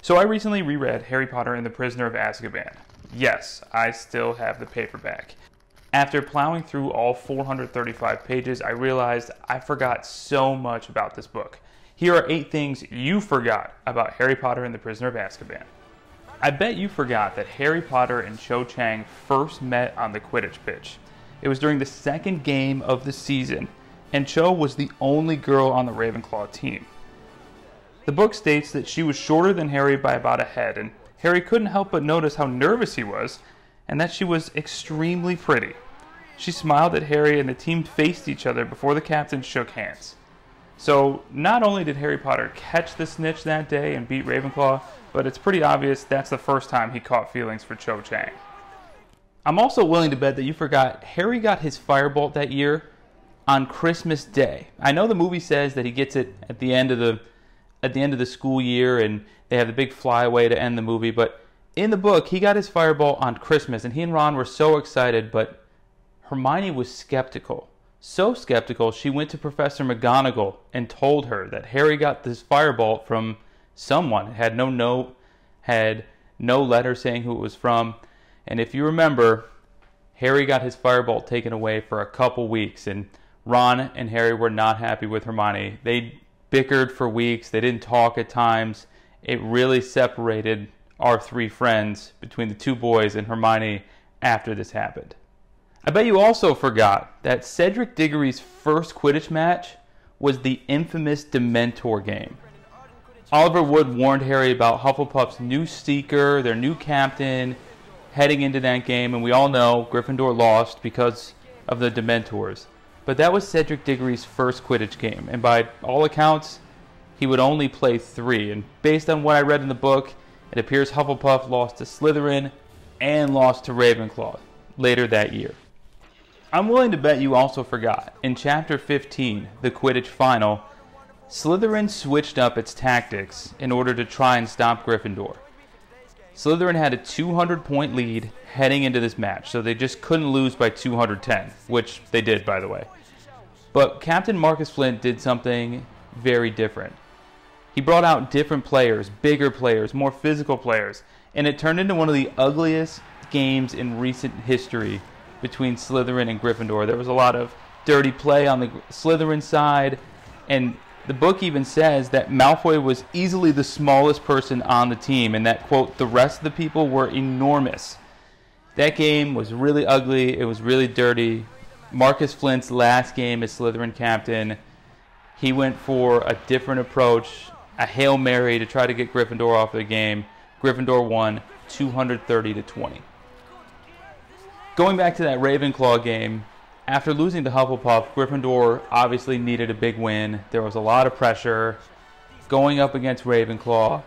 So I recently reread Harry Potter and the Prisoner of Azkaban. Yes, I still have the paperback. After plowing through all 435 pages, I realized I forgot so much about this book. Here are 8 things you forgot about Harry Potter and the Prisoner of Azkaban. I bet you forgot that Harry Potter and Cho Chang first met on the Quidditch pitch. It was during the second game of the season, and Cho was the only girl on the Ravenclaw team. The book states that she was shorter than Harry by about a head, and Harry couldn't help but notice how nervous he was, and that she was extremely pretty. She smiled at Harry, and the team faced each other before the captains shook hands. So, not only did Harry Potter catch the snitch that day and beat Ravenclaw, but it's pretty obvious that's the first time he caught feelings for Cho Chang. I'm also willing to bet that you forgot Harry got his Firebolt that year on Christmas Day. I know the movie says that he gets it at the end of the school year and they have the big flyaway to end the movie, but in the book he got his Firebolt on Christmas and he and Ron were so excited, but Hermione was skeptical. So skeptical, she went to Professor McGonagall and told her that Harry got this Firebolt from someone. It had no note, had no letter saying who it was from. And if you remember, Harry got his Firebolt taken away for a couple weeks, and Ron and Harry were not happy with Hermione. They bickered for weeks. They didn't talk at times. It really separated our 3 friends between the 2 boys and Hermione after this happened. I bet you also forgot that Cedric Diggory's first Quidditch match was the infamous Dementor game. Oliver Wood warned Harry about Hufflepuff's new Seeker, their new captain, heading into that game, and we all know Gryffindor lost because of the Dementors. But that was Cedric Diggory's first Quidditch game, and by all accounts, he would only play 3. And based on what I read in the book, it appears Hufflepuff lost to Slytherin and lost to Ravenclaw later that year. I'm willing to bet you also forgot, in Chapter 15, the Quidditch Final, Slytherin switched up its tactics in order to try and stop Gryffindor. Slytherin had a 200-point lead heading into this match, so they just couldn't lose by 210, which they did, by the way. But Captain Marcus Flint did something very different. He brought out different players, bigger players, more physical players, and it turned into one of the ugliest games in recent history between Slytherin and Gryffindor. There was a lot of dirty play on the Slytherin side, and the book even says that Malfoy was easily the smallest person on the team, and that, quote, the rest of the people were enormous. That game was really ugly. It was really dirty. Marcus Flint's last game as Slytherin captain, he went for a different approach, a Hail Mary to try to get Gryffindor off the game. Gryffindor won 230-20. Going back to that Ravenclaw game, after losing to Hufflepuff, Gryffindor obviously needed a big win. There was a lot of pressure going up against Ravenclaw.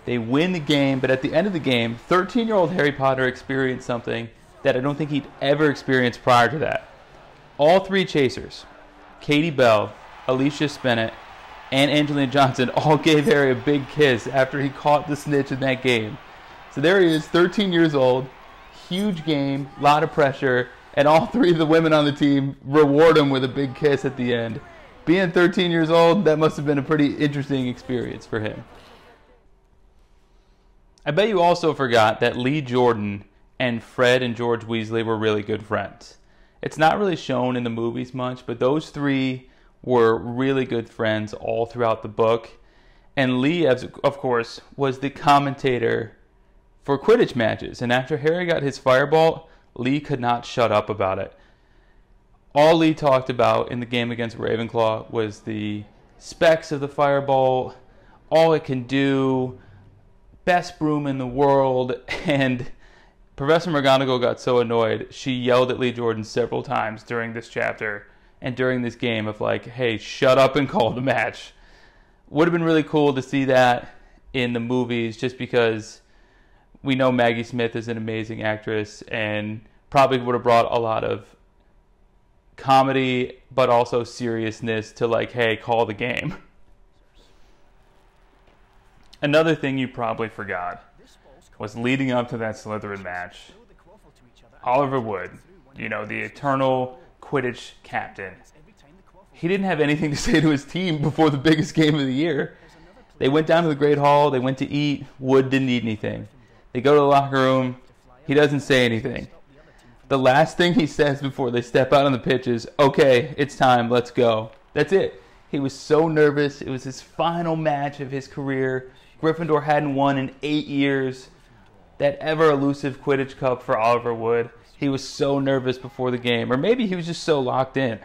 They win the game, but at the end of the game, 13-year-old Harry Potter experienced something that I don't think he'd ever experienced prior to that. All 3 chasers, Katie Bell, Alicia Spennett, and Angelina Johnson, all gave Harry a big kiss after he caught the snitch in that game. So there he is, 13 years old, huge game, a lot of pressure, and all 3 of the women on the team reward him with a big kiss at the end. Being 13 years old, that must have been a pretty interesting experience for him. I bet you also forgot that Lee Jordan and Fred and George Weasley were really good friends. It's not really shown in the movies much, but those 3 were really good friends all throughout the book. And Lee, of course, was the commentator for Quidditch matches. And after Harry got his Firebolt, Lee could not shut up about it. All Lee talked about in the game against Ravenclaw was the specs of the Firebolt, all it can do, best broom in the world, and Professor McGonagall got so annoyed, she yelled at Lee Jordan several times during this chapter and during this game of like, hey, shut up and call the match. Would have been really cool to see that in the movies just because we know Maggie Smith is an amazing actress and probably would have brought a lot of comedy but also seriousness to like, hey, call the game. Another thing you probably forgot was leading up to that Slytherin match, Oliver Wood, you know, the eternal Quidditch captain, he didn't have anything to say to his team before the biggest game of the year. They went down to the Great Hall, they went to eat, Wood didn't eat anything. They go to the locker room, he doesn't say anything. The last thing he says before they step out on the pitch is, okay, it's time, let's go. That's it. He was so nervous. It was his final match of his career. Gryffindor hadn't won in 8 years. That ever elusive Quidditch Cup for Oliver Wood. He was so nervous before the game. Or maybe he was just so locked in.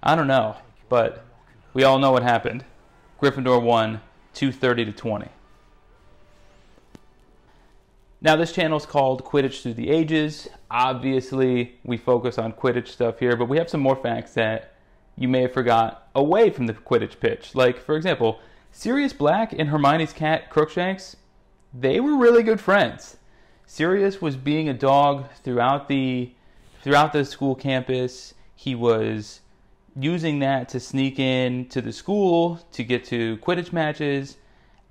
I don't know. But we all know what happened. Gryffindor won 230-20. Now this channel is called Quidditch Through the Ages. Obviously, we focus on Quidditch stuff here, but we have some more facts that you may have forgot away from the Quidditch pitch. Like, for example, Sirius Black and Hermione's cat, Crookshanks, they were really good friends. Sirius was being a dog throughout the school campus. He was using that to sneak in to the school to get to Quidditch matches,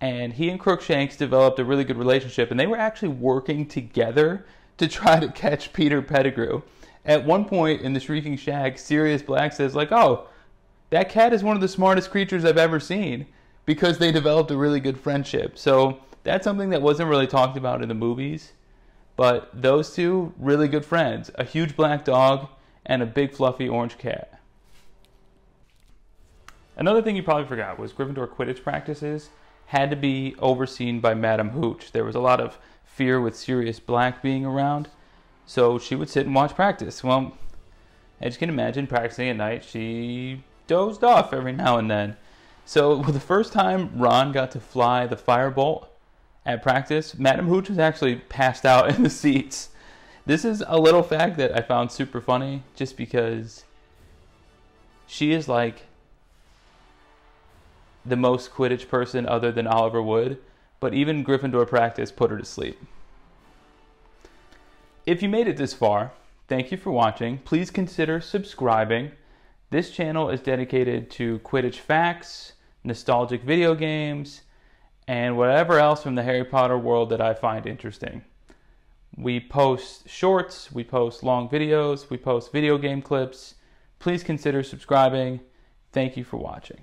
and he and Crookshanks developed a really good relationship, and they were actually working together to try to catch Peter Pettigrew. At one point in the Shrieking Shack, Sirius Black says, like, oh, that cat is one of the smartest creatures I've ever seen, because they developed a really good friendship. So that's something that wasn't really talked about in the movies, but those two, really good friends. A huge black dog and a big fluffy orange cat. Another thing you probably forgot was Gryffindor Quidditch practices had to be overseen by Madam Hooch. There was a lot of fear with Sirius Black being around, so she would sit and watch practice. Well, as you can imagine, practicing at night, she dozed off every now and then. So the first time Ron got to fly the Firebolt at practice, Madam Hooch was actually passed out in the seats. This is a little fact that I found super funny, just because she is like the most Quidditch person other than Oliver Wood, but even Gryffindor practice put her to sleep. If you made it this far, thank you for watching. Please consider subscribing. This channel is dedicated to Quidditch facts, nostalgic video games, and whatever else from the Harry Potter world that I find interesting. We post shorts, we post long videos, we post video game clips. Please consider subscribing. Thank you for watching.